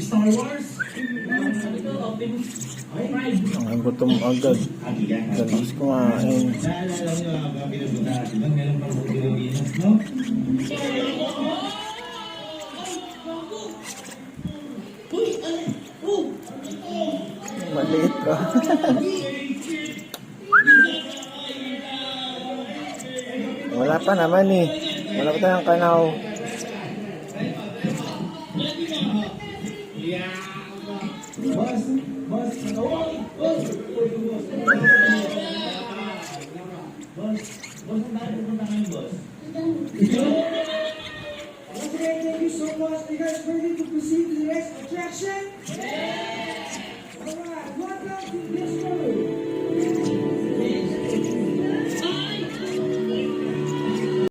Star Wars? Ang gutom agad. Galis kumain. Naalala nyo ba pinabuta natin? Meron pang Pilipinas, no? Maliit ka. Wala pa naman eh. Wala pa tayong kanaw. Thank you so much. You guys ready to proceed to the next attraction?